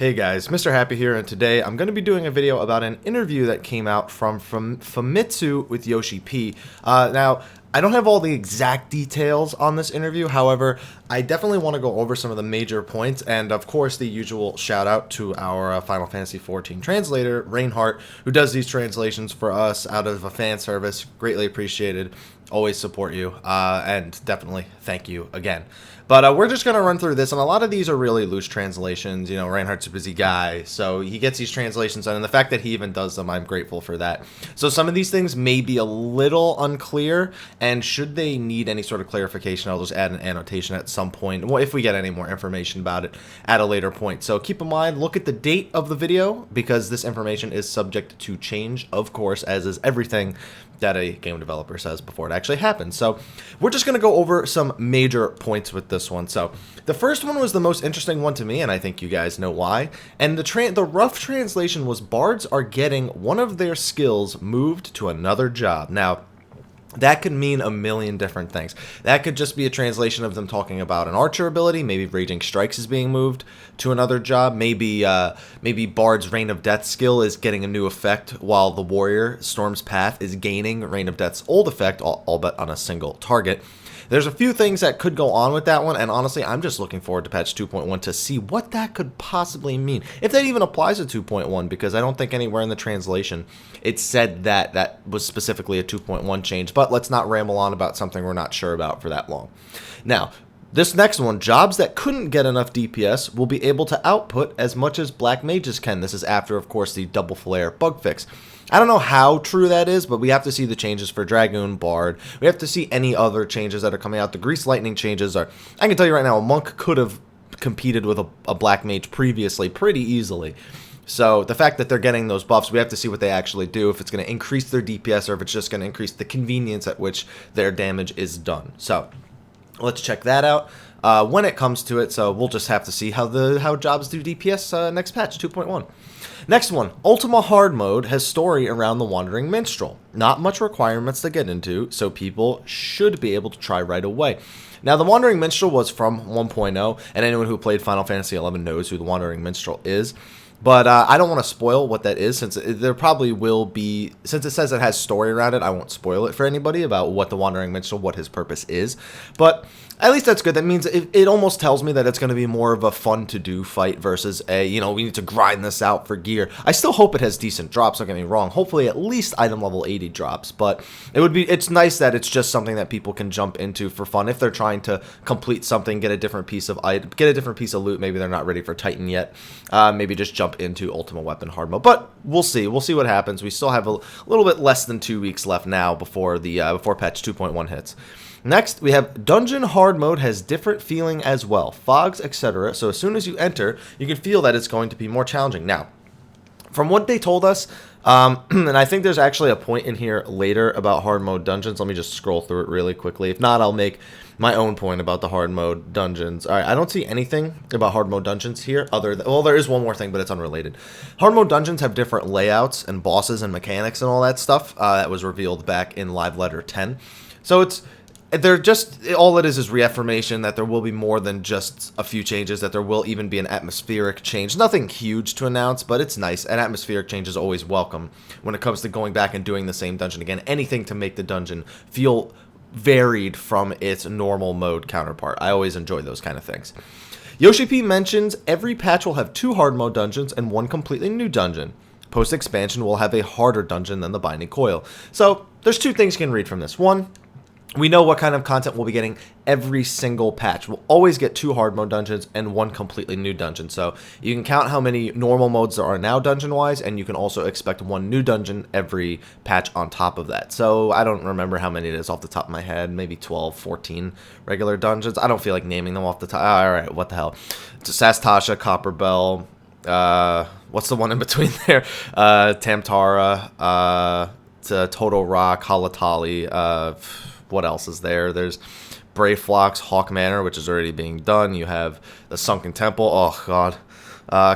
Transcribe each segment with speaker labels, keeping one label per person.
Speaker 1: Hey guys, Mr. Happy here, and today I'm going to be doing a video about an interview that came out from Famitsu with Yoshi-P. Now, I don't have all the exact details on this interview, however, I definitely want to go over some of the major points, and of course the usual shout out to our Final Fantasy XIV translator, Reinhardt, who does these translations for us out of a fan service. Greatly appreciated. Always support you, and definitely thank you again. But we're just going to run through this, and a lot of these are really loose translations. You know, Reinhardt's a busy guy, so he gets these translations done, and the fact that he even does them, I'm grateful for that. So some of these things may be a little unclear, and should they need any sort of clarification, I'll just add an annotation at some point, well, if we get any more information about it at a later point. So keep in mind, look at the date of the video, because this information is subject to change, of course, as is everything that a game developer says before it actually happens. So we're just going to go over some major points with this one. So the first one was the most interesting one to me, and I think you guys know why. And the rough translation was bards are getting one of their skills moved to another job. Now, that could mean a million different things. That could just be a translation of them talking about an archer ability. Maybe Raging Strikes is being moved to another job. Maybe Bard's Rain of Death skill is getting a new effect, while the Warrior Storm's Path is gaining Rain of Death's old effect, all but on a single target. There's a few things that could go on with that one, and honestly, I'm just looking forward to patch 2.1 to see what that could possibly mean. If that even applies to 2.1, because I don't think anywhere in the translation it said that that was specifically a 2.1 change, but let's not ramble on about something we're not sure about for that long. Now, this next one, jobs that couldn't get enough DPS will be able to output as much as black mages can. This is after, of course, the double flare bug fix. I don't know how true that is, but we have to see the changes for Dragoon, Bard. We have to see any other changes that are coming out. The Grease Lightning changes are... I can tell you right now, a monk could have competed with a black mage previously pretty easily. So the fact that they're getting those buffs, we have to see what they actually do, if it's going to increase their DPS or if it's just going to increase the convenience at which their damage is done. So let's check that out when it comes to it. So we'll just have to see how jobs do DPS next patch, 2.1. Next one, Ultima Hard Mode has story around the Wandering Minstrel. Not much requirements to get into, so people should be able to try right away. Now, the Wandering Minstrel was from 1.0, and anyone who played Final Fantasy XI knows who the Wandering Minstrel is. But I don't want to spoil what that is, since there probably will be, since it says it has story around it, I won't spoil it for anybody about what the Wandering Minstrel, what his purpose is. But at least that's good. That means it almost tells me that it's going to be more of a fun-to-do fight versus a, you know, we need to grind this out for gear. I still hope it has decent drops, don't get me wrong. Hopefully at least item level 80 drops. But it's nice that it's just something that people can jump into for fun if they're trying to complete something, get a different piece of loot. Maybe they're not ready for Titan yet. Maybe just jump into Ultimate Weapon Hard Mode. But we'll see. We'll see what happens. We still have a little bit less than 2 weeks left now before patch 2.1 hits. Next, we have Dungeon Hard Mode has different feeling as well. Fogs, etc. So as soon as you enter, you can feel that it's going to be more challenging. Now, from what they told us, and I think there's actually a point in here later about hard mode dungeons. Let me just scroll through it really quickly. If not, I'll make my own point about the hard mode dungeons. All right, I don't see anything about hard mode dungeons here other than, well, there is one more thing, but it's unrelated. Hard mode dungeons have different layouts and bosses and mechanics and all that stuff that was revealed back in Live Letter 10. So they're just, all it is reaffirmation that there will be more than just a few changes, that there will even be an atmospheric change. Nothing huge to announce, but it's nice. An atmospheric change is always welcome when it comes to going back and doing the same dungeon again. Anything to make the dungeon feel varied from its normal mode counterpart. I always enjoy those kind of things. Yoshi-P mentions every patch will have 2 hard mode dungeons and 1 completely new dungeon. Post-expansion will have a harder dungeon than the Binding Coil. So there's 2 things you can read from this. One, we know what kind of content we'll be getting every single patch. We'll always get 2 hard mode dungeons and 1 completely new dungeon. So you can count how many normal modes there are now dungeon-wise, and you can also expect 1 new dungeon every patch on top of that. So I don't remember how many it is off the top of my head. Maybe 12, 14 regular dungeons. I don't feel like naming them off the top. All right, what the hell. Sastasha, Copperbell, what's the one in between there? Tamtara, Total Rock, Halatali, what else is there? There's Brave Flocks, Hawk Manor, which is already being done. You have the Sunken Temple. Oh, God.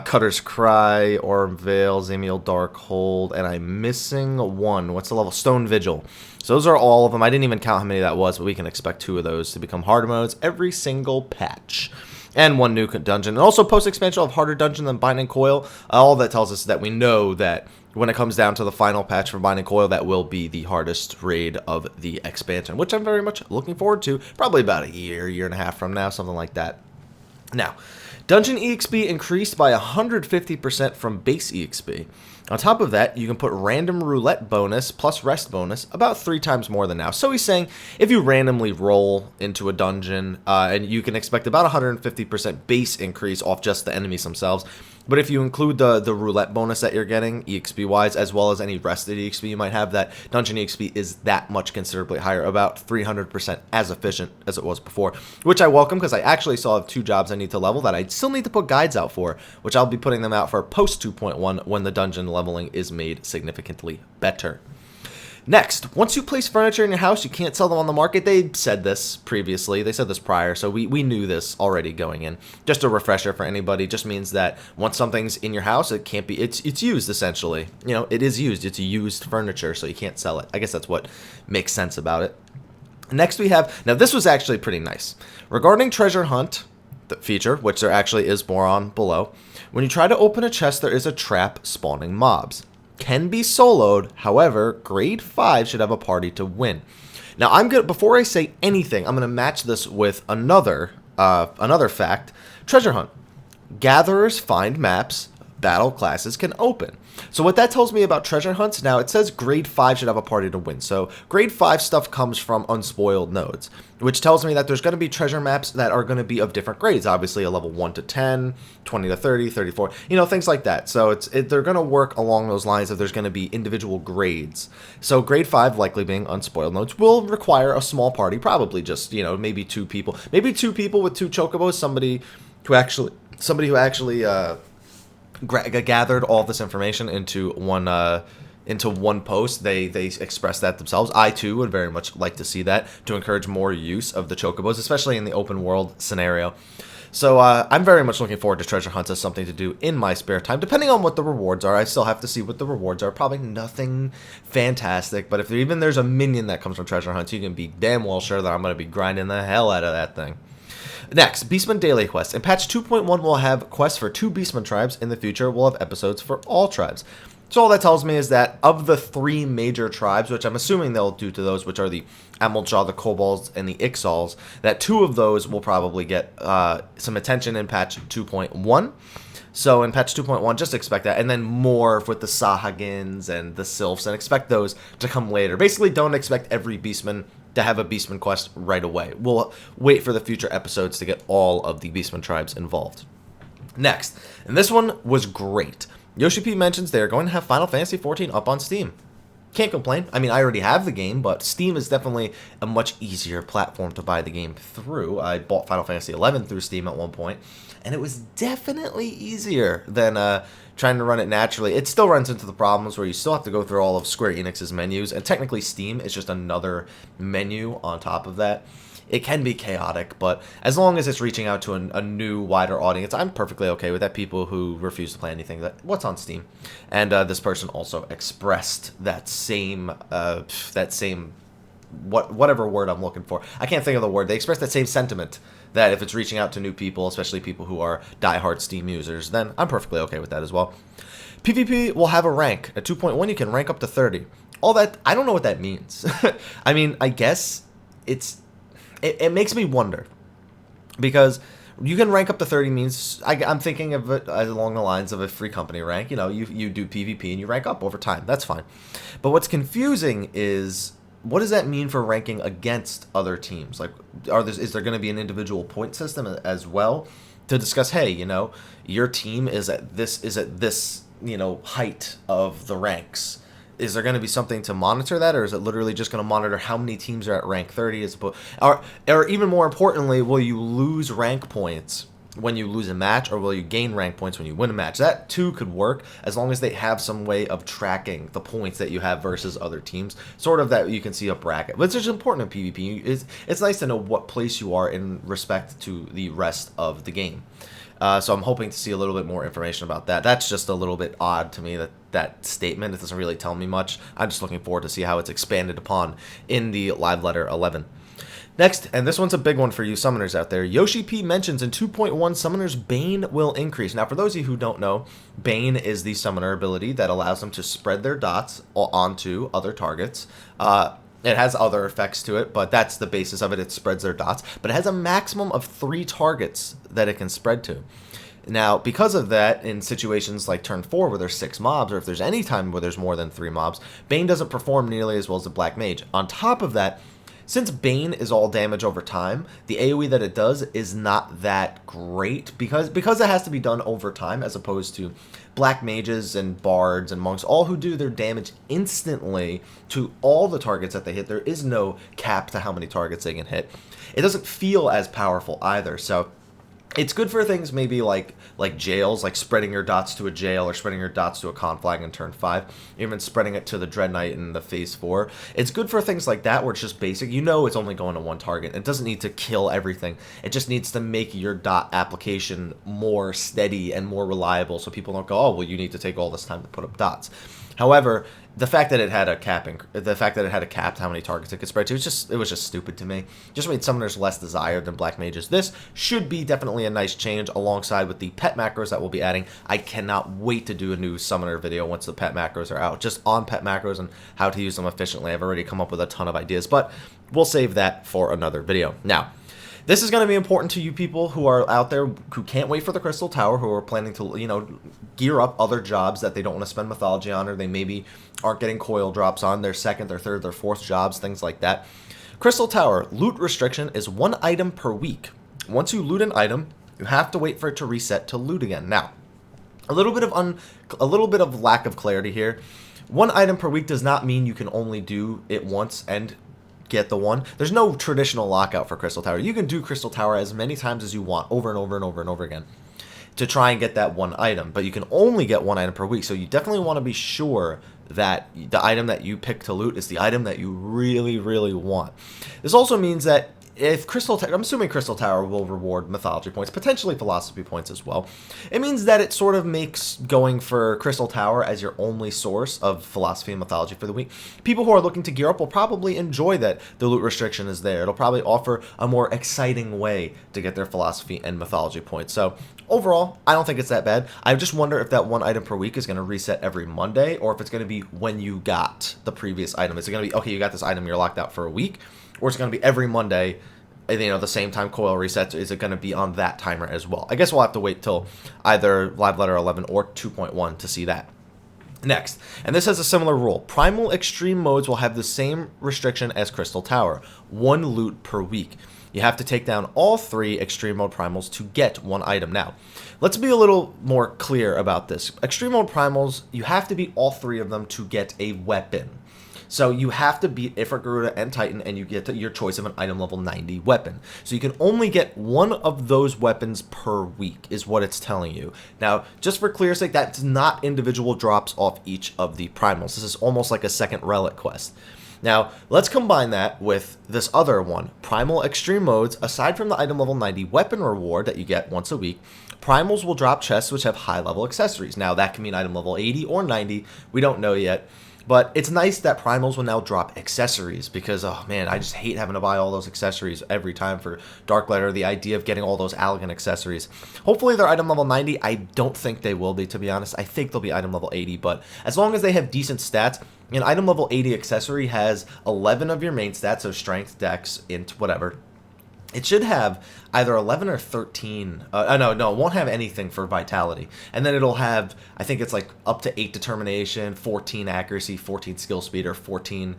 Speaker 1: Cutter's Cry, Orm Vale, Zamiel Darkhold, and I'm missing one. What's the level? Stone Vigil. So those are all of them. I didn't even count how many that was, but we can expect 2 of those to become hard modes every single patch. and 1 new dungeon. And also post-expansion of harder dungeon than Bind and Coil. All that tells us that we know that when it comes down to the final patch for Bind and Coil, that will be the hardest raid of the expansion, which I'm very much looking forward to. Probably about a year and a half from now, something like that. Now, Dungeon EXP increased by 150% from base EXP. On top of that, you can put random roulette bonus plus rest bonus about 3 times more than now. So he's saying if you randomly roll into a dungeon, and you can expect about 150% base increase off just the enemies themselves. But if you include the roulette bonus that you're getting, EXP-wise, as well as any rested EXP you might have, that Dungeon EXP is that much considerably higher, about 300% as efficient as it was before, which I welcome because I actually still have 2 jobs I need to level that I still need to put guides out for, which I'll be putting them out for post 2.1 when the dungeon leveling is made significantly better. Next, once you place furniture in your house, you can't sell them on the market. They said this previously. They said this prior, so we knew this already going in. Just a refresher for anybody. Just means that once something's in your house, it can't be. It's used essentially. You know, it is used. It's used furniture, so you can't sell it. I guess that's what makes sense about it. Next, we have now. This was actually pretty nice regarding treasure hunt. The feature, which there actually is more on below. When you try to open a chest, there is a trap spawning mobs. Can be soloed, however, grade 5 should have a party to win. Now, before I say anything, I'm gonna match this with another fact. Treasure hunt. Gatherers find maps, battle classes can open. So what that tells me about treasure hunts, now it says grade 5 should have a party to win. So grade 5 stuff comes from unspoiled nodes, which tells me that there's going to be treasure maps that are going to be of different grades. Obviously a level 1 to 10, 20 to 30, 34, you know, things like that. So they're going to work along those lines of there's going to be individual grades. So grade 5, likely being unspoiled nodes, will require a small party, probably just, you know, maybe 2 people. Maybe 2 people with 2 chocobos, somebody who actually gathered all this information into one post. They expressed that themselves. I too would very much like to see that to encourage more use of the chocobos, especially in the open world scenario. So I'm very much looking forward to treasure hunts as something to do in my spare time, depending on what the rewards are. I still have to see what the rewards are. Probably nothing fantastic, but if there's a minion that comes from treasure hunts, you can be damn well sure that I'm going to be grinding the hell out of that thing. Next, Beastmen Daily Quests. In patch 2.1, we'll have quests for 2 Beastmen tribes. In the future, we'll have episodes for all tribes. So all that tells me is that of the 3 major tribes, which I'm assuming they'll do to those, which are the Amaljaw, the Kobolds, and the Ixals, that 2 of those will probably get some attention in patch 2.1. So in patch 2.1, just expect that. And then more with the Sahagins and the Sylphs, and expect those to come later. Basically, don't expect every Beastman to have a Beastman quest right away. We'll wait for the future episodes to get all of the Beastman tribes involved. Next, and this one was great. Yoshi-P mentions they're going to have Final Fantasy XIV up on Steam. Can't complain. I mean, I already have the game, but Steam is definitely a much easier platform to buy the game through. I bought Final Fantasy XI through Steam at one point, and it was definitely easier than trying to run it naturally. It still runs into the problems where you still have to go through all of Square Enix's menus, and technically Steam is just another menu on top of that. It can be chaotic, but as long as it's reaching out to a new, wider audience, I'm perfectly okay with that. People who refuse to play anything, what's on Steam? And this person also expressed that same whatever word I'm looking for. I can't think of the word. They expressed that same sentiment that if it's reaching out to new people, especially people who are diehard Steam users, then I'm perfectly okay with that as well. PvP will have a rank. At 2.1, you can rank up to 30. All that, I don't know what that means. I mean, I guess it makes me wonder, because you can rank up to 30 means, I'm thinking of it along the lines of a free company rank. You know, you do PvP and you rank up over time. That's fine. But what's confusing is, what does that mean for ranking against other teams? Like, is there going to be an individual point system as well to discuss, hey, you know, your team is at this, you know, height of the ranks? Is there going to be something to monitor that, or is it literally just going to monitor how many teams are at rank 30 or even more importantly, will you lose rank points when you lose a match, or will you gain rank points when you win a match? That too could work, as long as they have some way of tracking the points that you have versus other teams, sort of that you can see a bracket. But it's just important in PvP. It's nice to know what place you are in respect to the rest of the game. So I'm hoping to see a little bit more information about that. That's just a little bit odd to me, that statement. It doesn't really tell me much. I'm just looking forward to see how it's expanded upon in the live letter 11. Next, and this one's a big one for you summoners out there, Yoshi-P mentions in 2.1 summoners Bane will increase. Now, for those of you who don't know, Bane is the summoner ability that allows them to spread their dots onto other targets. It has other effects to it, but that's the basis of it. It spreads their dots, but it has a maximum of 3 targets that it can spread to. Now, because of that, in situations like turn 4 where there's 6 mobs, or if there's any time where there's more than 3 mobs, Bane doesn't perform nearly as well as the Black Mage. On top of that, since Bane is all damage over time, the AoE that it does is not that great because it has to be done over time, as opposed to Black Mages and Bards and Monks, all who do their damage instantly to all the targets that they hit. There is no cap to how many targets they can hit. It doesn't feel as powerful either, so it's good for things maybe like jails, like spreading your dots to a jail or spreading your dots to a conflag in turn 5, even spreading it to the Dread Knight in the phase 4. It's good for things like that where it's just basic. You know it's only going to one target. It doesn't need to kill everything. It just needs to make your dot application more steady and more reliable so people don't go, oh, well, you need to take all this time to put up dots. However, the fact that it had a cap to how many targets it could spread to, it was just stupid to me. Just made summoners less desired than Black Mages. This should be definitely a nice change alongside with the pet macros that we'll be adding. I cannot wait to do a new summoner video once the pet macros are out, just on pet macros and how to use them efficiently. I've already come up with a ton of ideas, but we'll save that for another video. Now, this is going to be important to you people who are out there who can't wait for the Crystal Tower, who are planning to, gear up other jobs that they don't want to spend mythology on, or they maybe aren't getting coil drops on their 2nd, their 3rd, their 4th jobs, things like that. Crystal Tower, loot restriction is 1 item per week. Once you loot an item, you have to wait for it to reset to loot again. Now, a little bit of lack of clarity here. 1 item per week does not mean you can only do it once and get the one. There's no traditional lockout for Crystal Tower. You can do Crystal Tower as many times as you want, over and over and over and over again, to try and get that 1 item, but you can only get 1 item per week, so you definitely want to be sure that the item that you pick to loot is the item that you really, really want. This also means that if I'm assuming Crystal Tower will reward mythology points, potentially philosophy points as well. It means that it sort of makes going for Crystal Tower as your only source of philosophy and mythology for the week. People who are looking to gear up will probably enjoy that the loot restriction is there. It'll probably offer a more exciting way to get their philosophy and mythology points. So overall, I don't think it's that bad. I just wonder if that 1 item per week is going to reset every Monday, or if it's going to be when you got the previous item. Is it going to be, okay, you got this item, you're locked out for a week? Or it's going to be every Monday, the same time coil resets. Is it going to be on that timer as well? I guess we'll have to wait till either Live Letter 11 or 2.1 to see that. Next, and this has a similar rule. Primal extreme modes will have the same restriction as Crystal Tower, 1 loot per week. You have to take down all 3 extreme mode primals to get 1 item. Now, let's be a little more clear about this. Extreme mode primals, you have to beat all 3 of them to get a weapon. So you have to beat Ifrit, Garuda, and Titan, and you get your choice of an item level 90 weapon. So you can only get 1 of those weapons per week, is what it's telling you. Now, just for clear sake, that's not individual drops off each of the primals. This is almost like a second relic quest. Now, let's combine that with this other one, Primal Extreme Modes. Aside from the item level 90 weapon reward that you get once a week, primals will drop chests which have high level accessories. Now, that can mean item level 80 or 90. We don't know yet. But it's nice that primals will now drop accessories because, oh man, I just hate having to buy all those accessories every time for Dark Letter. The idea of getting all those elegant accessories. Hopefully they're item level 90. I don't think they will be, to be honest. I think they'll be item level 80, but as long as they have decent stats, an item level 80 accessory has 11 of your main stats, so strength, dex, int, whatever. It should have either 11 or 13. No, it won't have anything for vitality. And then it'll have, I think it's like up to 8 determination, 14 accuracy, 14 skill speed, or 14,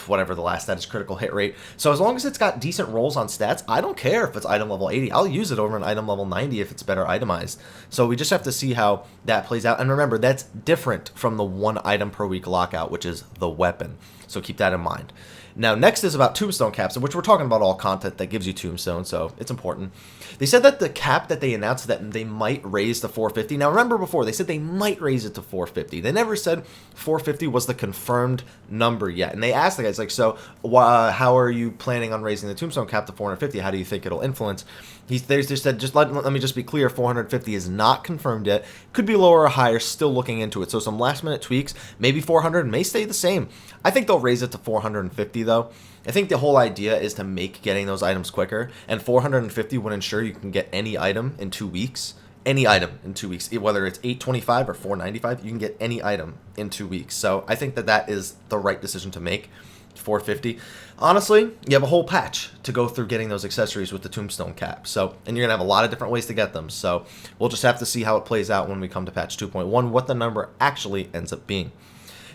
Speaker 1: whatever the last stat is, critical hit rate. So as long as it's got decent rolls on stats, I don't care if it's item level 80. I'll use it over an item level 90 if it's better itemized. So we just have to see how that plays out. And remember, that's different from the 1 item per week lockout, which is the weapon. So keep that in mind. Now, next is about Tombstone caps, which we're talking about all content that gives you Tombstone, so it's important. They said that the cap that they announced that they might raise to 450. Now, remember before, they said they might raise it to 450. They never said 450 was the confirmed number yet. And they asked the guys, like, so how are you planning on raising the Tombstone cap to 450? How do you think it'll influence? They just said, let me just be clear, 450 is not confirmed yet. Could be lower or higher, still looking into it. So some last minute tweaks, maybe 400 may stay the same. I think they'll raise it to 450 though. I think the whole idea is to make getting those items quicker, and 450 would ensure you can get any item in 2 weeks. Any item in 2 weeks, whether it's 825 or 495, you can get any item in 2 weeks. So I think that that is the right decision to make. 450. Honestly, you have a whole patch to go through getting those accessories with the Tombstone cap. So, and you're gonna have a lot of different ways to get them. So we'll just have to see how it plays out when we come to patch 2.1, what the number actually ends up being.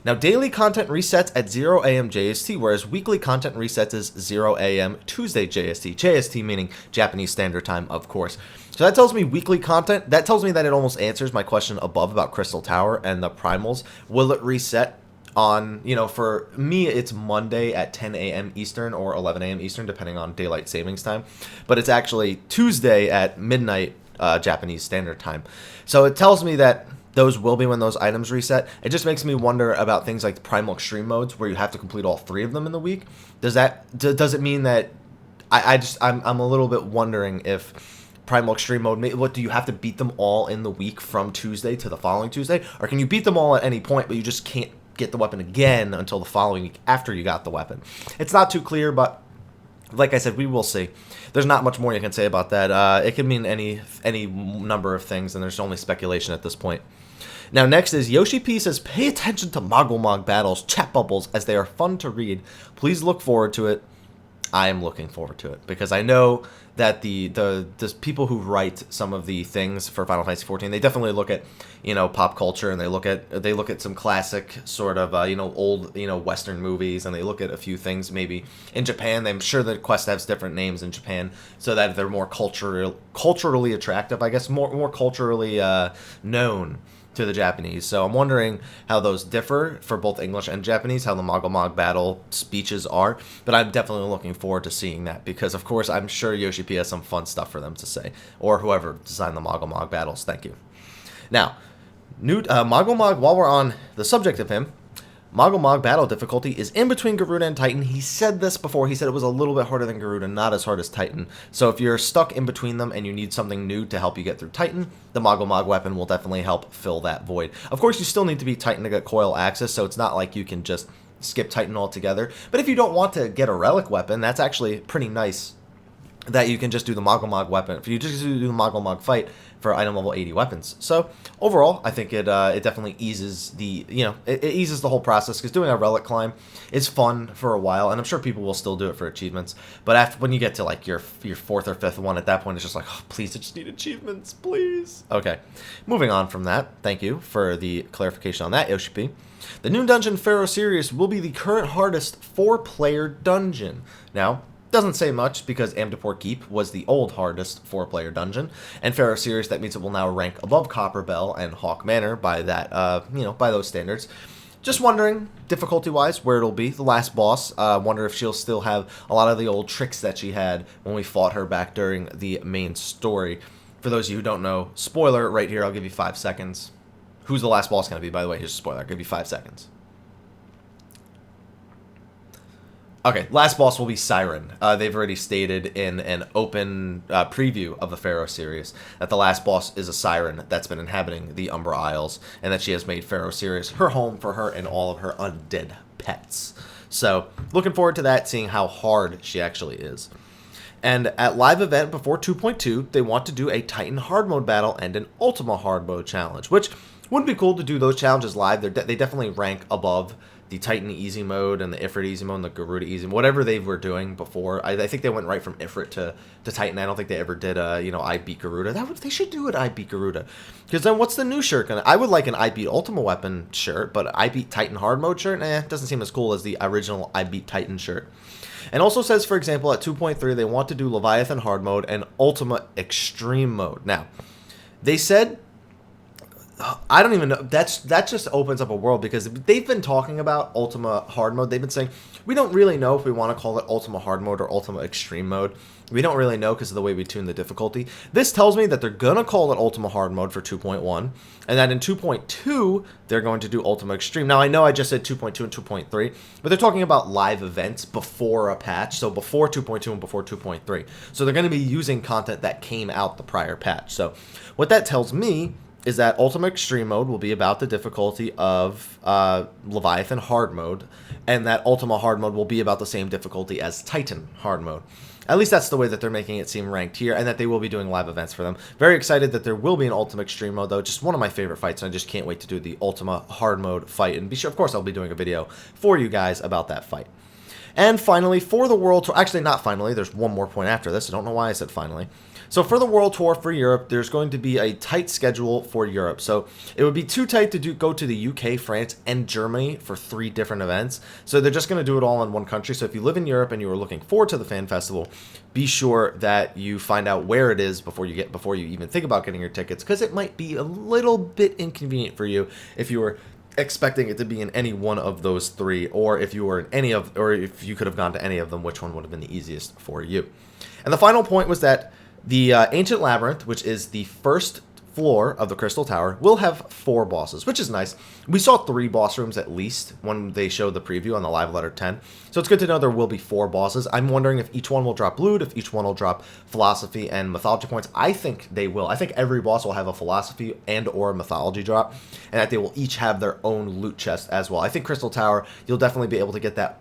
Speaker 1: Now, daily content resets at 0 a.m. JST, whereas weekly content resets is 0 a.m. Tuesday JST. JST meaning Japanese Standard Time, of course. So that tells me weekly content. That tells me that it almost answers my question above about Crystal Tower and the Primals. Will it reset on, you know, for me, it's Monday at 10 a.m. Eastern or 11 a.m. Eastern, depending on daylight savings time. But it's actually Tuesday at midnight Japanese Standard Time. So it tells me that those will be when those items reset. It just makes me wonder about things like the Primal Extreme modes, where you have to complete all 3 of them in the week. Does it mean that I'm a little bit wondering if Primal Extreme mode, what do you have to beat them all in the week from Tuesday to the following Tuesday, or can you beat them all at any point, but you just can't get the weapon again until the following week after you got the weapon? It's not too clear, but like I said, we will see. There's not much more you can say about that. It can mean any number of things, and there's only speculation at this point. Now, next is Yoshi-P says, pay attention to Moggle battles, chat bubbles, as they are fun to read. Please look forward to it. I am looking forward to it, because I know that the people who write some of the things for Final Fantasy XIV, they definitely look at, you know, pop culture, and they look at some classic sort of you know, old, you know, Western movies, and they look at a few things maybe in Japan. I'm sure that Quest has different names in Japan so that they're more culturally attractive, I guess, more culturally known to the Japanese. So I'm wondering how those differ for both English and Japanese, how the Moggle battle speeches are. But I'm definitely looking forward to seeing that, because of course I'm sure Yoshi-P has some fun stuff for them to say, or whoever designed the Moggle battles. Thank you. Now, new Moggle, while we're on the subject of him, Moggle battle difficulty is in between Garuda and Titan. He said this before. He said it was a little bit harder than Garuda, not as hard as Titan. So if you're stuck in between them and you need something new to help you get through Titan, the Moggle weapon will definitely help fill that void. Of course, you still need to beat Titan to get coil access, so it's not like you can just skip Titan altogether. But if you don't want to get a relic weapon, that's actually pretty nice that you can just do the Moggle weapon. If you just do the Moggle fight for item level 80 weapons. So overall, I think it definitely eases the, you know, it eases the whole process, because doing a relic climb is fun for a while, and I'm sure people will still do it for achievements. But after, when you get to like your 4th or 5th one, at that point it's just like, oh, please, I just need achievements, please. Okay, moving on from that. Thank you for the clarification on that, Yoshi-P. The new dungeon, Pharaoh Sirius, will be the current hardest 4-player dungeon. Now, doesn't say much, because Amdapor Keep was the old hardest 4-player dungeon, and Pharaoh Sirius, that means it will now rank above Copper Bell and Hawk Manor by that, you know, by those standards. Just wondering, difficulty-wise, where it'll be. The last boss, wonder if she'll still have a lot of the old tricks that she had when we fought her back during the main story. For those of you who don't know, spoiler right here, I'll give you 5 seconds. Who's the last boss going to be, by the way? Here's a spoiler. I'll give you 5 seconds. Okay, last boss will be Siren. They've already stated in an open preview of the Pharaoh series that the last boss is a Siren that's been inhabiting the Umbra Isles, and that she has made Pharaoh series her home for her and all of her undead pets. So, looking forward to that, seeing how hard she actually is. And at live event before 2.2, they want to do a Titan hard mode battle and an Ultima hard mode challenge, which would be cool to do those challenges live. They definitely rank above the Titan easy mode and the Ifrit easy mode and the Garuda easy mode, whatever they were doing before. I think they went right from Ifrit to Titan. I don't think they ever did you know, I beat Garuda. They should do it, I beat Garuda. Because then what's the new shirt gonna? I would like an I beat Ultima weapon shirt, but I beat Titan hard mode shirt, doesn't seem as cool as the original I beat Titan shirt. And also says, for example, at 2.3, they want to do Leviathan hard mode and Ultima extreme mode. Now, they said, I don't even know. That just opens up a world, because they've been talking about Ultima hard mode. They've been saying, we don't really know if we want to call it Ultima hard mode or Ultima extreme mode. We don't really know because of the way we tune the difficulty. This tells me that they're going to call it Ultima hard mode for 2.1, and that in 2.2, they're going to do Ultima extreme. Now, I know I just said 2.2 and 2.3, but they're talking about live events before a patch, so before 2.2 and before 2.3. So they're going to be using content that came out the prior patch. So what that tells me is that Ultimate Extreme Mode will be about the difficulty of Leviathan Hard Mode, and that Ultima Hard Mode will be about the same difficulty as Titan Hard Mode. At least that's the way that they're making it seem ranked here, and that they will be doing live events for them. Very excited that there will be an Ultimate Extreme Mode, though. Just one of my favorite fights, and I just can't wait to do the Ultima Hard Mode fight. And be sure, of course, I'll be doing a video for you guys about that fight. And finally, for the World Tour, actually not finally, there's one more point after this. I don't know why I said finally. So for the World Tour for Europe, there's going to be a tight schedule for Europe. So it would be too tight to go to the UK, France, and Germany for 3 different events. So they're just going to do it all in one country. So if you live in Europe and you are looking forward to the fan festival, be sure that you find out where it is before you even think about getting your tickets, because it might be a little bit inconvenient for you if you were expecting it to be in any one of those 3, or if you were in any of, or if you could have gone to any of them, which one would have been the easiest for you. And the final point was that the Ancient Labyrinth, which is the first floor of the Crystal Tower, will have 4 bosses, which is nice. We saw 3 boss rooms at least when they showed the preview on the Live Letter 10, so it's good to know there will be 4 bosses. I'm wondering if each one will drop loot, if each one will drop philosophy and mythology points. I think they will. I think every boss will have a philosophy and or mythology drop, and that they will each have their own loot chest as well. I think Crystal Tower, you'll definitely be able to get that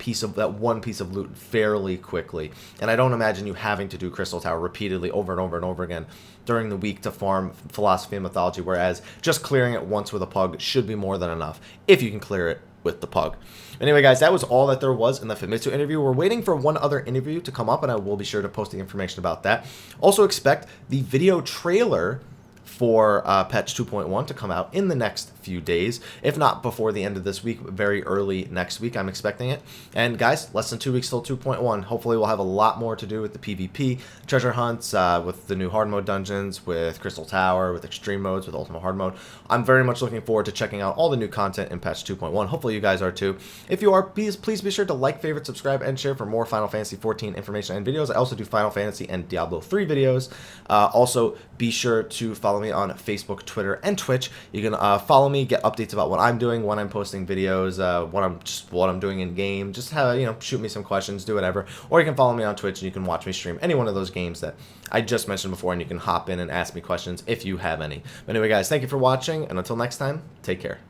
Speaker 1: one piece of loot fairly quickly, and I don't imagine you having to do Crystal Tower repeatedly over and over and over again during the week to farm philosophy and mythology, whereas just clearing it once with a pug should be more than enough if you can clear it with the pug. Anyway, guys, that was all that there was in the Famitsu interview. We're waiting for one other interview to come up, and I will be sure to post the information about that. Also expect the video trailer for Patch 2.1 to come out in the next few days, if not before the end of this week, very early next week, I'm expecting it. And guys, less than 2 weeks till 2.1. Hopefully we'll have a lot more to do with the PvP, treasure hunts, with the new hard mode dungeons, with Crystal Tower, with extreme modes, with Ultimate Hard Mode. I'm very much looking forward to checking out all the new content in Patch 2.1. Hopefully you guys are too. If you are, please be sure to like, favorite, subscribe, and share for more Final Fantasy XIV information and videos. I also do Final Fantasy and Diablo 3 videos. Also, be sure to follow me on Facebook, Twitter, and Twitch. You can follow me, get updates about what I'm doing, when I'm posting videos, what I'm doing in game. Just have, shoot me some questions, do whatever. Or you can follow me on Twitch and you can watch me stream any one of those games that I just mentioned before, and you can hop in and ask me questions if you have any. But anyway, guys, thank you for watching, and until next time, take care.